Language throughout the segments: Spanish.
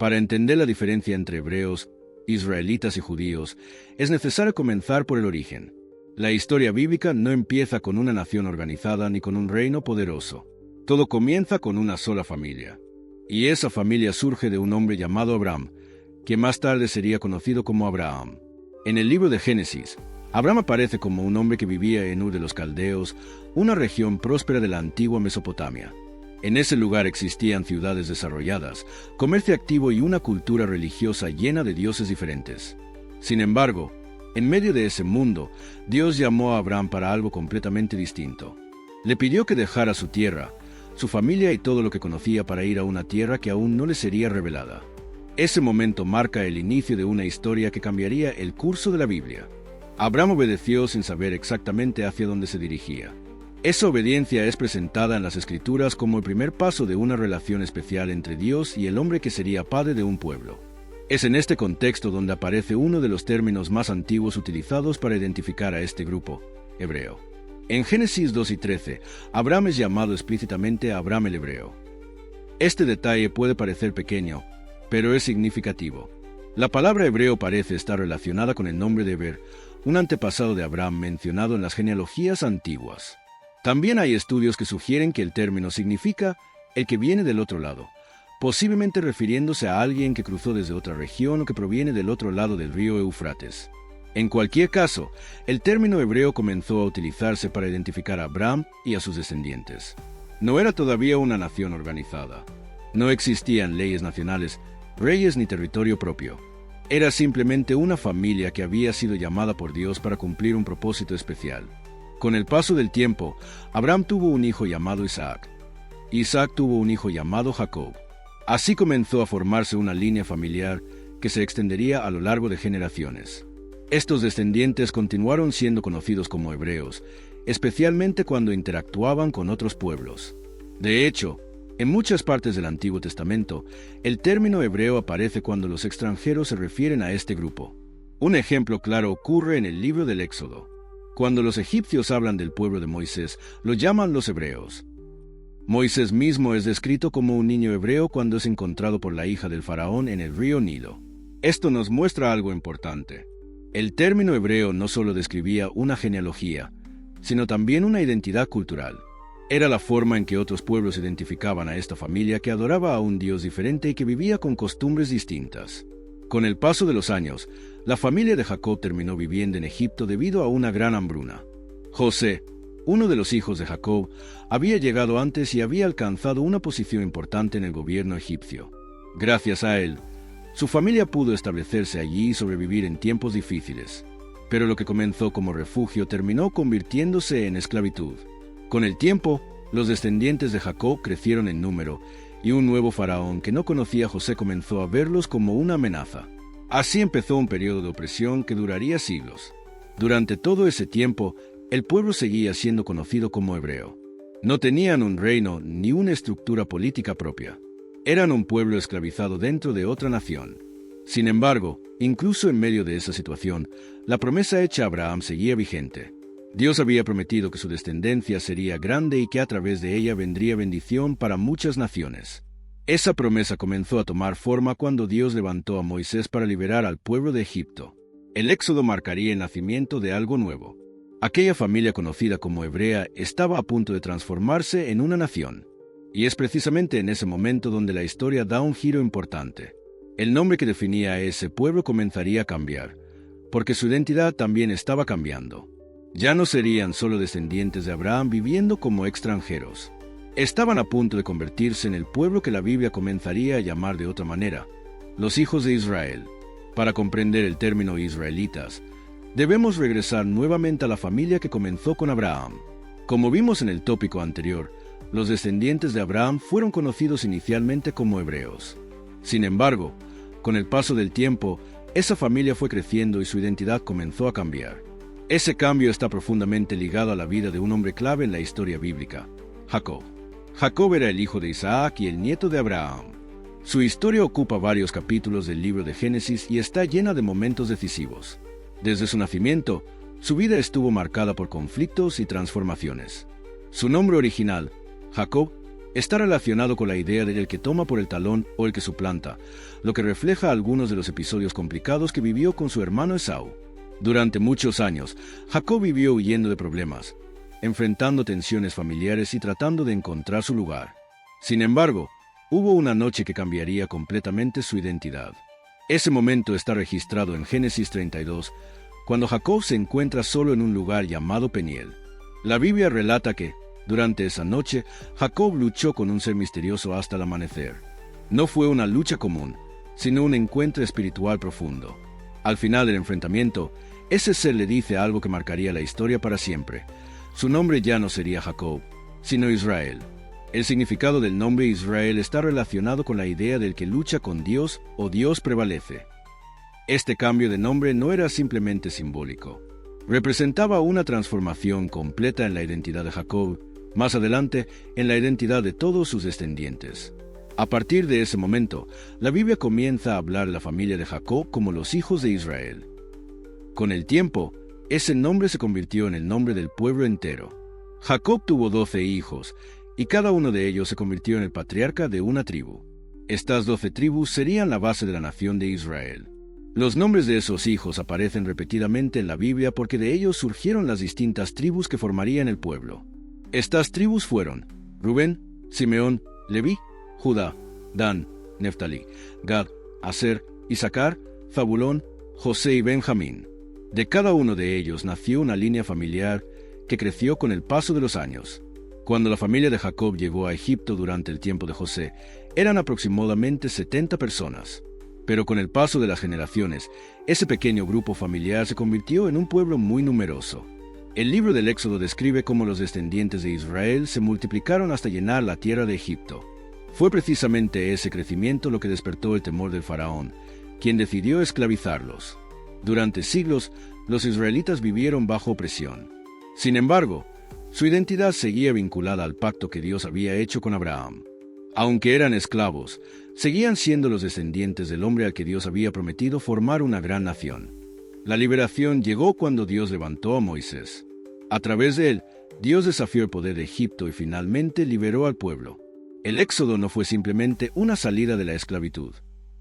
Para entender la diferencia entre hebreos, israelitas y judíos, es necesario comenzar por el origen. La historia bíblica no empieza con una nación organizada ni con un reino poderoso. Todo comienza con una sola familia. Y esa familia surge de un hombre llamado Abraham, que más tarde sería conocido como Abraham. En el libro de Génesis, Abraham aparece como un hombre que vivía en Ur de los Caldeos, una región próspera de la antigua Mesopotamia. En ese lugar existían ciudades desarrolladas, comercio activo y una cultura religiosa llena de dioses diferentes. Sin embargo, en medio de ese mundo, Dios llamó a Abraham para algo completamente distinto. Le pidió que dejara su tierra, su familia y todo lo que conocía para ir a una tierra que aún no le sería revelada. Ese momento marca el inicio de una historia que cambiaría el curso de la Biblia. Abraham obedeció sin saber exactamente hacia dónde se dirigía. Esa obediencia es presentada en las Escrituras como el primer paso de una relación especial entre Dios y el hombre que sería padre de un pueblo. Es en este contexto donde aparece uno de los términos más antiguos utilizados para identificar a este grupo, hebreo. En Génesis 2 y 13, Abraham es llamado explícitamente Abraham el hebreo. Este detalle puede parecer pequeño, pero es significativo. La palabra hebreo parece estar relacionada con el nombre de Eber, un antepasado de Abraham mencionado en las genealogías antiguas. También hay estudios que sugieren que el término significa el que viene del otro lado, posiblemente refiriéndose a alguien que cruzó desde otra región o que proviene del otro lado del río Éufrates. En cualquier caso, el término hebreo comenzó a utilizarse para identificar a Abraham y a sus descendientes. No era todavía una nación organizada. No existían leyes nacionales, reyes ni territorio propio. Era simplemente una familia que había sido llamada por Dios para cumplir un propósito especial. Con el paso del tiempo, Abraham tuvo un hijo llamado Isaac. Isaac tuvo un hijo llamado Jacob. Así comenzó a formarse una línea familiar que se extendería a lo largo de generaciones. Estos descendientes continuaron siendo conocidos como hebreos, especialmente cuando interactuaban con otros pueblos. De hecho, en muchas partes del Antiguo Testamento, el término hebreo aparece cuando los extranjeros se refieren a este grupo. Un ejemplo claro ocurre en el libro del Éxodo. Cuando los egipcios hablan del pueblo de Moisés, lo llaman los hebreos. Moisés mismo es descrito como un niño hebreo cuando es encontrado por la hija del faraón en el río Nilo. Esto nos muestra algo importante. El término hebreo no solo describía una genealogía, sino también una identidad cultural. Era la forma en que otros pueblos identificaban a esta familia que adoraba a un Dios diferente y que vivía con costumbres distintas. Con el paso de los años, la familia de Jacob terminó viviendo en Egipto debido a una gran hambruna. José, uno de los hijos de Jacob, había llegado antes y había alcanzado una posición importante en el gobierno egipcio. Gracias a él, su familia pudo establecerse allí y sobrevivir en tiempos difíciles. Pero lo que comenzó como refugio terminó convirtiéndose en esclavitud. Con el tiempo, los descendientes de Jacob crecieron en número, y un nuevo faraón que no conocía a José comenzó a verlos como una amenaza. Así empezó un periodo de opresión que duraría siglos. Durante todo ese tiempo, el pueblo seguía siendo conocido como hebreo. No tenían un reino ni una estructura política propia. Eran un pueblo esclavizado dentro de otra nación. Sin embargo, incluso en medio de esa situación, la promesa hecha a Abraham seguía vigente. Dios había prometido que su descendencia sería grande y que a través de ella vendría bendición para muchas naciones. Esa promesa comenzó a tomar forma cuando Dios levantó a Moisés para liberar al pueblo de Egipto. El éxodo marcaría el nacimiento de algo nuevo. Aquella familia conocida como hebrea estaba a punto de transformarse en una nación. Y es precisamente en ese momento donde la historia da un giro importante. El nombre que definía a ese pueblo comenzaría a cambiar, porque su identidad también estaba cambiando. Ya no serían solo descendientes de Abraham viviendo como extranjeros. Estaban a punto de convertirse en el pueblo que la Biblia comenzaría a llamar de otra manera, los hijos de Israel. Para comprender el término israelitas, debemos regresar nuevamente a la familia que comenzó con Abraham. Como vimos en el tópico anterior, los descendientes de Abraham fueron conocidos inicialmente como hebreos. Sin embargo, con el paso del tiempo, esa familia fue creciendo y su identidad comenzó a cambiar. Ese cambio está profundamente ligado a la vida de un hombre clave en la historia bíblica, Jacob. Jacob era el hijo de Isaac y el nieto de Abraham. Su historia ocupa varios capítulos del libro de Génesis y está llena de momentos decisivos. Desde su nacimiento, su vida estuvo marcada por conflictos y transformaciones. Su nombre original, Jacob, Está relacionado con la idea del que toma por el talón o el que suplanta, lo que refleja algunos de los episodios complicados que vivió con su hermano Esaú. Durante muchos años, Jacob vivió huyendo de problemas, enfrentando tensiones familiares y tratando de encontrar su lugar. Sin embargo, hubo una noche que cambiaría completamente su identidad. Ese momento está registrado en Génesis 32, cuando Jacob se encuentra solo en un lugar llamado Peniel. La Biblia relata que, durante esa noche, Jacob luchó con un ser misterioso hasta el amanecer. No fue una lucha común, sino un encuentro espiritual profundo. Al final del enfrentamiento, ese ser le dice algo que marcaría la historia para siempre. Su nombre ya no sería Jacob, sino Israel. El significado del nombre Israel está relacionado con la idea del que lucha con Dios o Dios prevalece. Este cambio de nombre no era simplemente simbólico. Representaba una transformación completa en la identidad de Jacob, más adelante en la identidad de todos sus descendientes. A partir de ese momento, la Biblia comienza a hablar de la familia de Jacob como los hijos de Israel. Con el tiempo, ese nombre se convirtió en el nombre del pueblo entero. Jacob tuvo 12 hijos, y cada uno de ellos se convirtió en el patriarca de una tribu. Estas 12 tribus serían la base de la nación de Israel. Los nombres de esos hijos aparecen repetidamente en la Biblia porque de ellos surgieron las distintas tribus que formarían el pueblo. Estas tribus fueron Rubén, Simeón, Leví, Judá, Dan, Neftalí, Gad, Aser, Isaacar, Zabulón, José y Benjamín. De cada uno de ellos nació una línea familiar que creció con el paso de los años. Cuando la familia de Jacob llegó a Egipto durante el tiempo de José, eran aproximadamente 70 personas. Pero con el paso de las generaciones, ese pequeño grupo familiar se convirtió en un pueblo muy numeroso. El libro del Éxodo describe cómo los descendientes de Israel se multiplicaron hasta llenar la tierra de Egipto. Fue precisamente ese crecimiento lo que despertó el temor del faraón, quien decidió esclavizarlos. Durante siglos, los israelitas vivieron bajo opresión. Sin embargo, su identidad seguía vinculada al pacto que Dios había hecho con Abraham. Aunque eran esclavos, seguían siendo los descendientes del hombre al que Dios había prometido formar una gran nación. La liberación llegó cuando Dios levantó a Moisés. A través de él, Dios desafió el poder de Egipto y finalmente liberó al pueblo. El éxodo no fue simplemente una salida de la esclavitud.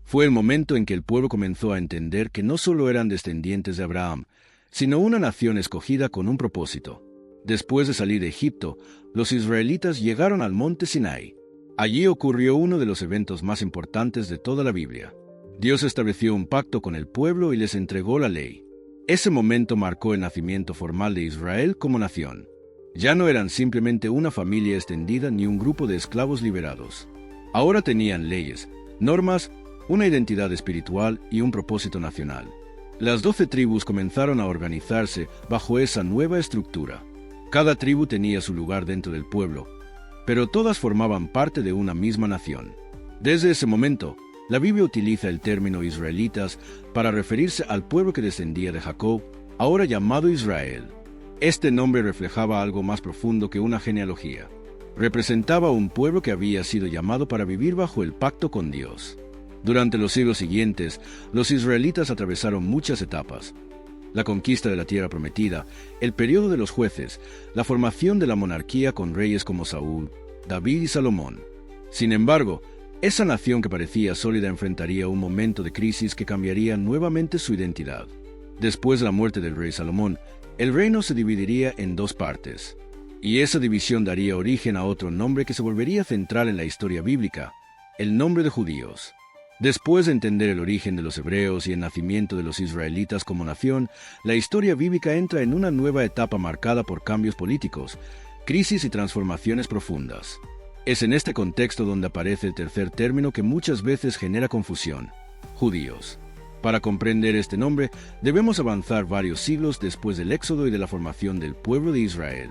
Fue el momento en que el pueblo comenzó a entender que no solo eran descendientes de Abraham, sino una nación escogida con un propósito. Después de salir de Egipto, los israelitas llegaron al monte Sinai. Allí ocurrió uno de los eventos más importantes de toda la Biblia. Dios estableció un pacto con el pueblo y les entregó la ley. Ese momento marcó el nacimiento formal de Israel como nación. Ya no eran simplemente una familia extendida ni un grupo de esclavos liberados. Ahora tenían leyes, normas, una identidad espiritual y un propósito nacional. Las 12 tribus comenzaron a organizarse bajo esa nueva estructura. Cada tribu tenía su lugar dentro del pueblo, pero todas formaban parte de una misma nación. Desde ese momento, la Biblia utiliza el término israelitas para referirse al pueblo que descendía de Jacob, ahora llamado Israel. Este nombre reflejaba algo más profundo que una genealogía. Representaba un pueblo que había sido llamado para vivir bajo el pacto con Dios. Durante los siglos siguientes, los israelitas atravesaron muchas etapas. La conquista de la tierra prometida, el periodo de los jueces, la formación de la monarquía con reyes como Saúl, David y Salomón. Sin embargo, esa nación que parecía sólida enfrentaría un momento de crisis que cambiaría nuevamente su identidad. Después de la muerte del rey Salomón, el reino se dividiría en 2 partes. Y esa división daría origen a otro nombre que se volvería central en la historia bíblica, el nombre de judíos. Después de entender el origen de los hebreos y el nacimiento de los israelitas como nación, la historia bíblica entra en una nueva etapa marcada por cambios políticos, crisis y transformaciones profundas. Es en este contexto donde aparece el tercer término que muchas veces genera confusión: judíos. Para comprender este nombre, debemos avanzar varios siglos después del éxodo y de la formación del pueblo de Israel.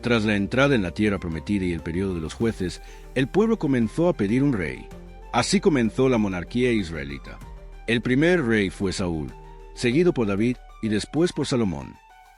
Tras la entrada en la tierra prometida y el periodo de los jueces, el pueblo comenzó a pedir un rey. Así comenzó la monarquía israelita. El primer rey fue Saúl, seguido por David y después por Salomón.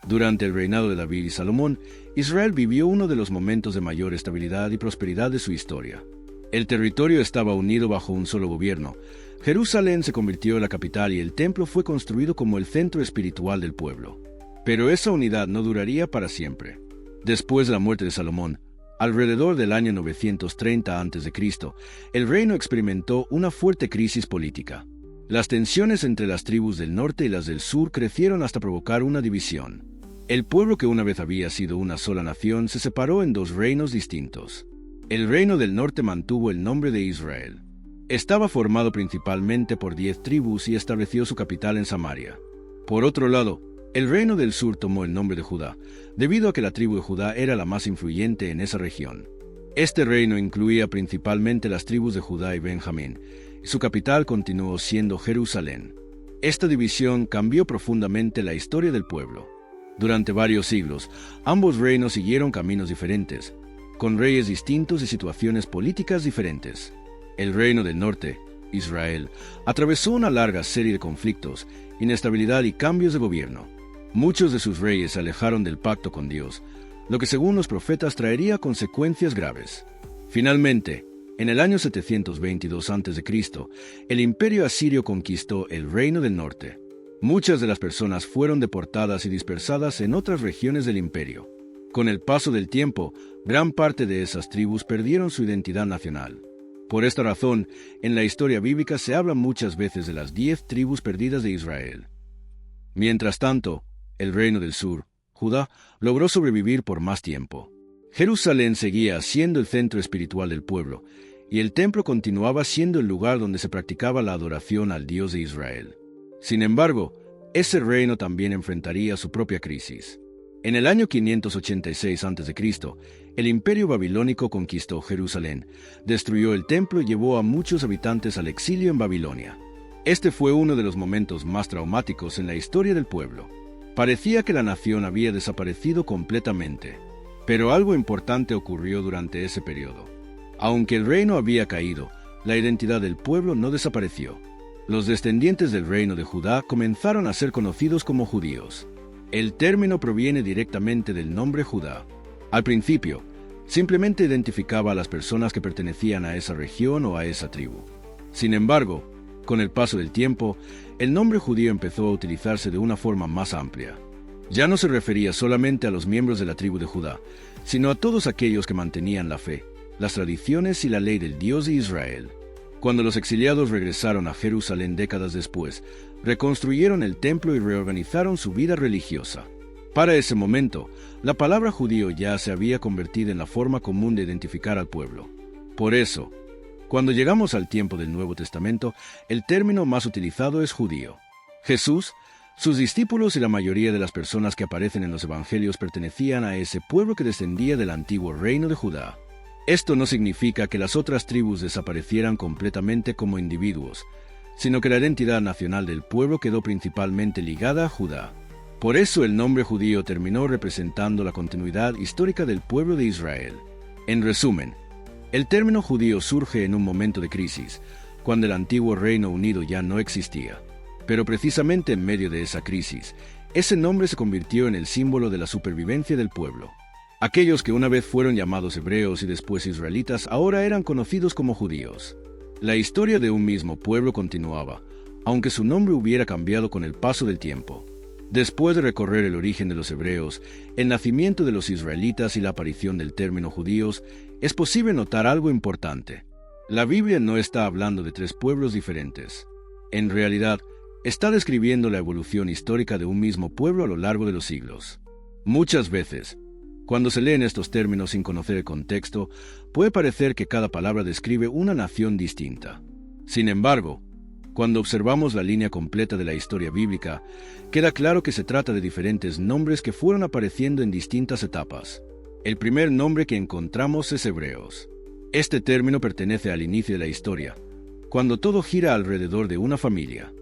Durante el reinado de David y Salomón, Israel vivió uno de los momentos de mayor estabilidad y prosperidad de su historia. El territorio estaba unido bajo un solo gobierno. Jerusalén se convirtió en la capital y el templo fue construido como el centro espiritual del pueblo. Pero esa unidad no duraría para siempre. Después de la muerte de Salomón, Alrededor del año 930 a.C., el reino experimentó una fuerte crisis política. Las tensiones entre las tribus del norte y las del sur crecieron hasta provocar una división. El pueblo que una vez había sido una sola nación se separó en dos reinos distintos. El reino del norte mantuvo el nombre de Israel. Estaba formado principalmente por 10 tribus y estableció su capital en Samaria. Por otro lado, el reino del sur tomó el nombre de Judá, debido a que la tribu de Judá era la más influyente en esa región. Este reino incluía principalmente las tribus de Judá y Benjamín, y su capital continuó siendo Jerusalén. Esta división cambió profundamente la historia del pueblo. Durante varios siglos, ambos reinos siguieron caminos diferentes, con reyes distintos y situaciones políticas diferentes. El reino del norte, Israel, atravesó una larga serie de conflictos, inestabilidad y cambios de gobierno. Muchos de sus reyes se alejaron del pacto con Dios, lo que según los profetas traería consecuencias graves. Finalmente, en el año 722 a.C., el imperio asirio conquistó el reino del norte. Muchas de las personas fueron deportadas y dispersadas en otras regiones del imperio. Con el paso del tiempo, gran parte de esas tribus perdieron su identidad nacional. Por esta razón, en la historia bíblica se habla muchas veces de las 10 tribus perdidas de Israel. Mientras tanto, el reino del sur, Judá, logró sobrevivir por más tiempo. Jerusalén seguía siendo el centro espiritual del pueblo, y el templo continuaba siendo el lugar donde se practicaba la adoración al Dios de Israel. Sin embargo, ese reino también enfrentaría su propia crisis. En el año 586 a.C., el imperio babilónico conquistó Jerusalén, destruyó el templo y llevó a muchos habitantes al exilio en Babilonia. Este fue uno de los momentos más traumáticos en la historia del pueblo. Parecía que la nación había desaparecido completamente. Pero algo importante ocurrió durante ese periodo. Aunque el reino había caído, la identidad del pueblo no desapareció. Los descendientes del reino de Judá comenzaron a ser conocidos como judíos. El término proviene directamente del nombre Judá. Al principio, simplemente identificaba a las personas que pertenecían a esa región o a esa tribu. Sin embargo, con el paso del tiempo, el nombre judío empezó a utilizarse de una forma más amplia. Ya no se refería solamente a los miembros de la tribu de Judá, sino a todos aquellos que mantenían la fe, las tradiciones y la ley del Dios de Israel. Cuando los exiliados regresaron a Jerusalén décadas después, reconstruyeron el templo y reorganizaron su vida religiosa. Para ese momento, la palabra judío ya se había convertido en la forma común de identificar al pueblo. Por eso, cuando llegamos al tiempo del Nuevo Testamento, el término más utilizado es judío. Jesús, sus discípulos y la mayoría de las personas que aparecen en los evangelios pertenecían a ese pueblo que descendía del antiguo reino de Judá. Esto no significa que las otras tribus desaparecieran completamente como individuos, sino que la identidad nacional del pueblo quedó principalmente ligada a Judá. Por eso el nombre judío terminó representando la continuidad histórica del pueblo de Israel. En resumen, el término judío surge en un momento de crisis, cuando el antiguo Reino Unido ya no existía. Pero precisamente en medio de esa crisis, ese nombre se convirtió en el símbolo de la supervivencia del pueblo. Aquellos que una vez fueron llamados hebreos y después israelitas ahora eran conocidos como judíos. La historia de un mismo pueblo continuaba, aunque su nombre hubiera cambiado con el paso del tiempo. Después de recorrer el origen de los hebreos, el nacimiento de los israelitas y la aparición del término judíos, es posible notar algo importante. La Biblia no está hablando de 3 pueblos diferentes. En realidad, está describiendo la evolución histórica de un mismo pueblo a lo largo de los siglos. Muchas veces, cuando se leen estos términos sin conocer el contexto, puede parecer que cada palabra describe una nación distinta. Sin embargo, cuando observamos la línea completa de la historia bíblica, queda claro que se trata de diferentes nombres que fueron apareciendo en distintas etapas. El primer nombre que encontramos es Hebreos. Este término pertenece al inicio de la historia, cuando todo gira alrededor de una familia.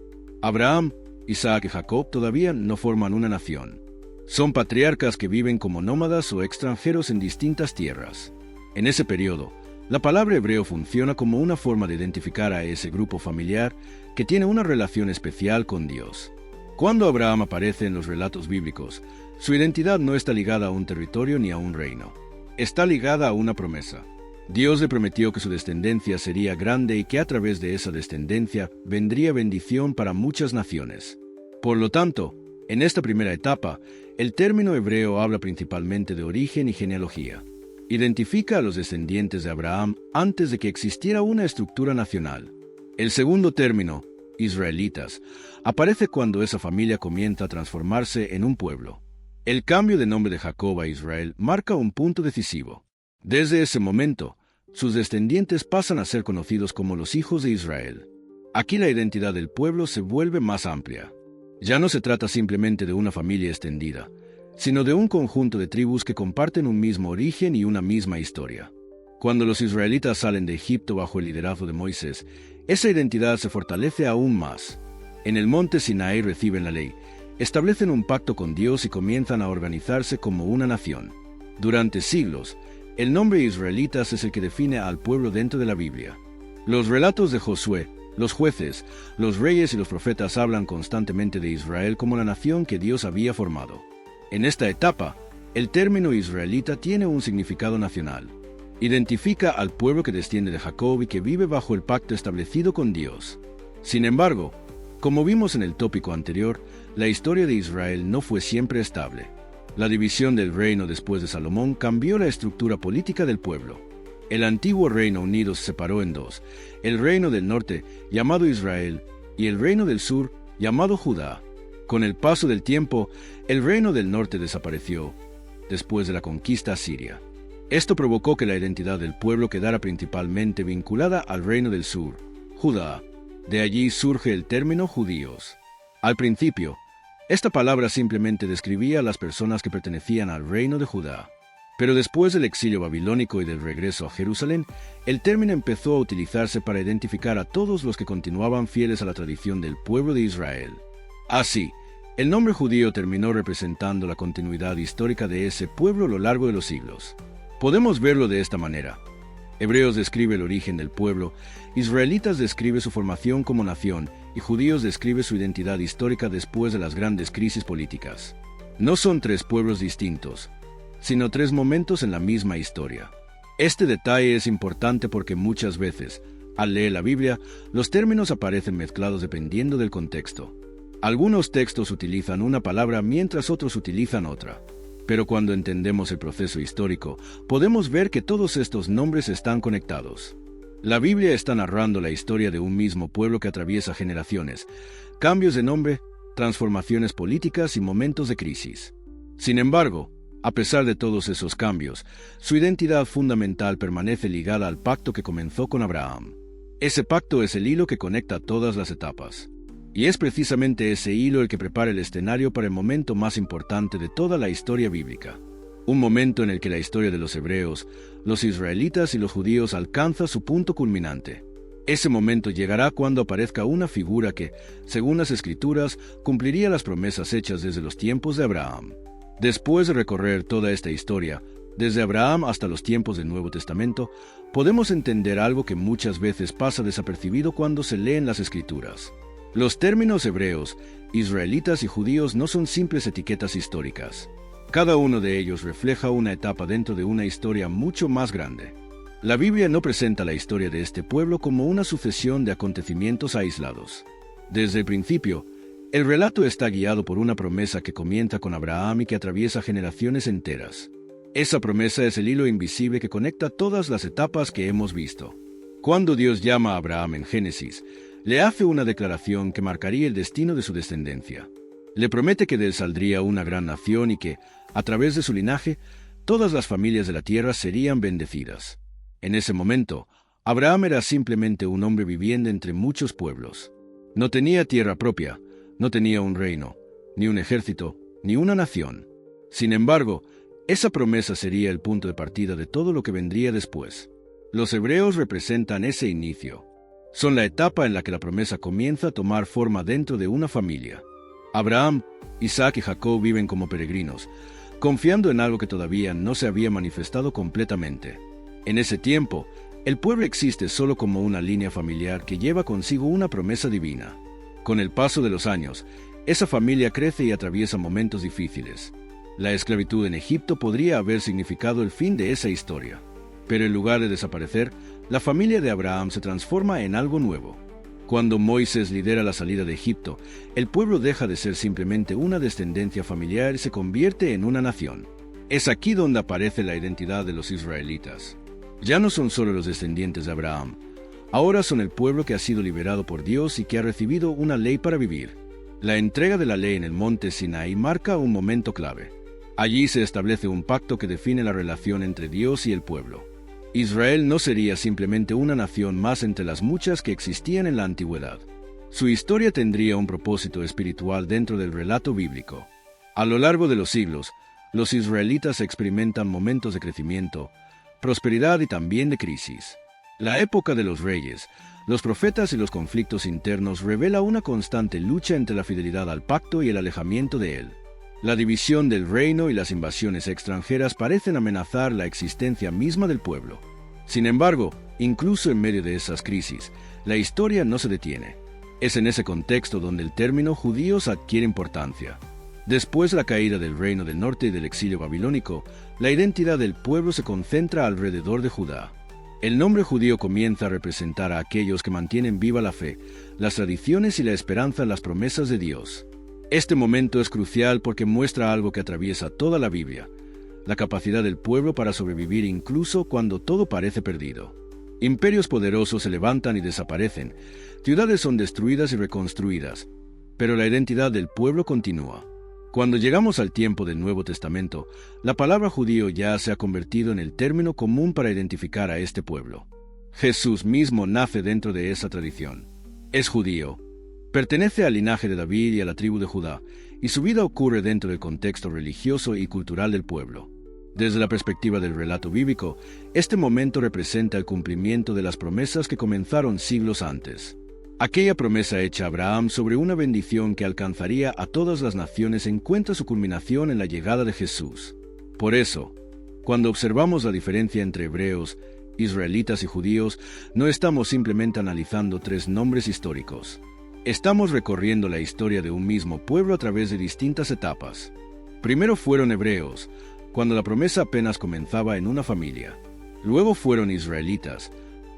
Abraham, Isaac y Jacob todavía no forman una nación. Son patriarcas que viven como nómadas o extranjeros en distintas tierras. En ese periodo, la palabra hebreo funciona como una forma de identificar a ese grupo familiar que tiene una relación especial con Dios. Cuando Abraham aparece en los relatos bíblicos, su identidad no está ligada a un territorio ni a un reino. Está ligada a una promesa. Dios le prometió que su descendencia sería grande y que a través de esa descendencia vendría bendición para muchas naciones. Por lo tanto, en esta primera etapa, el término hebreo habla principalmente de origen y genealogía. Identifica a los descendientes de Abraham antes de que existiera una estructura nacional. El segundo término, israelitas, aparece cuando esa familia comienza a transformarse en un pueblo. El cambio de nombre de Jacob a Israel marca un punto decisivo. Desde ese momento, sus descendientes pasan a ser conocidos como los hijos de Israel. Aquí la identidad del pueblo se vuelve más amplia. Ya no se trata simplemente de una familia extendida, sino de un conjunto de tribus que comparten un mismo origen y una misma historia. Cuando los israelitas salen de Egipto bajo el liderazgo de Moisés, esa identidad se fortalece aún más. En el monte Sinaí reciben la ley, establecen un pacto con Dios y comienzan a organizarse como una nación. Durante siglos, el nombre israelitas es el que define al pueblo dentro de la Biblia. Los relatos de Josué, los jueces, los reyes y los profetas hablan constantemente de Israel como la nación que Dios había formado. En esta etapa, el término israelita tiene un significado nacional. Identifica al pueblo que desciende de Jacob y que vive bajo el pacto establecido con Dios. Sin embargo, como vimos en el tópico anterior, la historia de Israel no fue siempre estable. La división del reino después de Salomón cambió la estructura política del pueblo. El antiguo Reino Unido se separó en dos, el reino del norte, llamado Israel, y el reino del sur, llamado Judá. Con el paso del tiempo, el reino del norte desapareció, después de la conquista asiria. Esto provocó que la identidad del pueblo quedara principalmente vinculada al reino del sur, Judá. De allí surge el término judíos. Al principio, esta palabra simplemente describía a las personas que pertenecían al reino de Judá. Pero después del exilio babilónico y del regreso a Jerusalén, el término empezó a utilizarse para identificar a todos los que continuaban fieles a la tradición del pueblo de Israel. Así, el nombre judío terminó representando la continuidad histórica de ese pueblo a lo largo de los siglos. Podemos verlo de esta manera. Hebreos describe el origen del pueblo, israelitas describe su formación como nación y judíos describe su identidad histórica después de las grandes crisis políticas. No son tres pueblos distintos, sino tres momentos en la misma historia. Este detalle es importante porque muchas veces, al leer la Biblia, los términos aparecen mezclados dependiendo del contexto. Algunos textos utilizan una palabra mientras otros utilizan otra. Pero cuando entendemos el proceso histórico, podemos ver que todos estos nombres están conectados. La Biblia está narrando la historia de un mismo pueblo que atraviesa generaciones, cambios de nombre, transformaciones políticas y momentos de crisis. Sin embargo, a pesar de todos esos cambios, su identidad fundamental permanece ligada al pacto que comenzó con Abraham. Ese pacto es el hilo que conecta todas las etapas. Y es precisamente ese hilo el que prepara el escenario para el momento más importante de toda la historia bíblica. Un momento en el que la historia de los hebreos, los israelitas y los judíos alcanza su punto culminante. Ese momento llegará cuando aparezca una figura que, según las Escrituras, cumpliría las promesas hechas desde los tiempos de Abraham. Después de recorrer toda esta historia, desde Abraham hasta los tiempos del Nuevo Testamento, podemos entender algo que muchas veces pasa desapercibido cuando se leen las Escrituras. Los términos hebreos, israelitas y judíos no son simples etiquetas históricas. Cada uno de ellos refleja una etapa dentro de una historia mucho más grande. La Biblia no presenta la historia de este pueblo como una sucesión de acontecimientos aislados. Desde el principio, el relato está guiado por una promesa que comienza con Abraham y que atraviesa generaciones enteras. Esa promesa es el hilo invisible que conecta todas las etapas que hemos visto. Cuando Dios llama a Abraham en Génesis, le hace una declaración que marcaría el destino de su descendencia. Le promete que de él saldría una gran nación y que, a través de su linaje, todas las familias de la tierra serían bendecidas. En ese momento, Abraham era simplemente un hombre viviendo entre muchos pueblos. No tenía tierra propia, no tenía un reino, ni un ejército, ni una nación. Sin embargo, esa promesa sería el punto de partida de todo lo que vendría después. Los hebreos representan ese inicio. Son la etapa en la que la promesa comienza a tomar forma dentro de una familia. Abraham, Isaac y Jacob viven como peregrinos, confiando en algo que todavía no se había manifestado completamente. En ese tiempo, el pueblo existe solo como una línea familiar que lleva consigo una promesa divina. Con el paso de los años, esa familia crece y atraviesa momentos difíciles. La esclavitud en Egipto podría haber significado el fin de esa historia. Pero en lugar de desaparecer, la familia de Abraham se transforma en algo nuevo. Cuando Moisés lidera la salida de Egipto, el pueblo deja de ser simplemente una descendencia familiar y se convierte en una nación. Es aquí donde aparece la identidad de los israelitas. Ya no son solo los descendientes de Abraham, ahora son el pueblo que ha sido liberado por Dios y que ha recibido una ley para vivir. La entrega de la ley en el monte Sinaí marca un momento clave. Allí se establece un pacto que define la relación entre Dios y el pueblo. Israel no sería simplemente una nación más entre las muchas que existían en la antigüedad. Su historia tendría un propósito espiritual dentro del relato bíblico. A lo largo de los siglos, los israelitas experimentan momentos de crecimiento, prosperidad y también de crisis. La época de los reyes, los profetas y los conflictos internos revela una constante lucha entre la fidelidad al pacto y el alejamiento de él. La división del reino y las invasiones extranjeras parecen amenazar la existencia misma del pueblo. Sin embargo, incluso en medio de esas crisis, la historia no se detiene. Es en ese contexto donde el término judíos adquiere importancia. Después de la caída del reino del norte y del exilio babilónico, la identidad del pueblo se concentra alrededor de Judá. El nombre judío comienza a representar a aquellos que mantienen viva la fe, las tradiciones y la esperanza en las promesas de Dios. Este momento es crucial porque muestra algo que atraviesa toda la Biblia: la capacidad del pueblo para sobrevivir incluso cuando todo parece perdido. Imperios poderosos se levantan y desaparecen, ciudades son destruidas y reconstruidas, pero la identidad del pueblo continúa. Cuando llegamos al tiempo del Nuevo Testamento, la palabra judío ya se ha convertido en el término común para identificar a este pueblo. Jesús mismo nace dentro de esa tradición. Es judío, pertenece al linaje de David y a la tribu de Judá, y su vida ocurre dentro del contexto religioso y cultural del pueblo. Desde la perspectiva del relato bíblico, este momento representa el cumplimiento de las promesas que comenzaron siglos antes. Aquella promesa hecha a Abraham sobre una bendición que alcanzaría a todas las naciones encuentra su culminación en la llegada de Jesús. Por eso, cuando observamos la diferencia entre hebreos, israelitas y judíos, no estamos simplemente analizando tres nombres históricos. Estamos recorriendo la historia de un mismo pueblo a través de distintas etapas. Primero fueron hebreos, cuando la promesa apenas comenzaba en una familia. Luego fueron israelitas,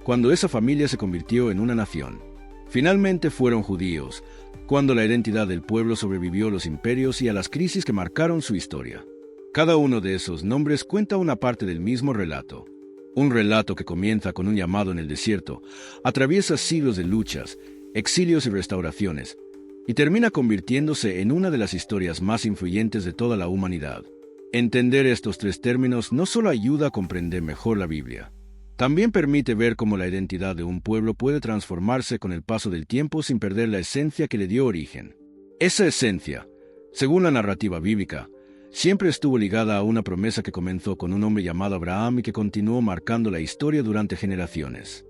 cuando esa familia se convirtió en una nación. Finalmente fueron judíos, cuando la identidad del pueblo sobrevivió a los imperios y a las crisis que marcaron su historia. Cada uno de esos nombres cuenta una parte del mismo relato. Un relato que comienza con un llamado en el desierto, atraviesa siglos de luchas, exilios y restauraciones, y termina convirtiéndose en una de las historias más influyentes de toda la humanidad. Entender estos tres términos no solo ayuda a comprender mejor la Biblia, también permite ver cómo la identidad de un pueblo puede transformarse con el paso del tiempo sin perder la esencia que le dio origen. Esa esencia, según la narrativa bíblica, siempre estuvo ligada a una promesa que comenzó con un hombre llamado Abraham y que continuó marcando la historia durante generaciones.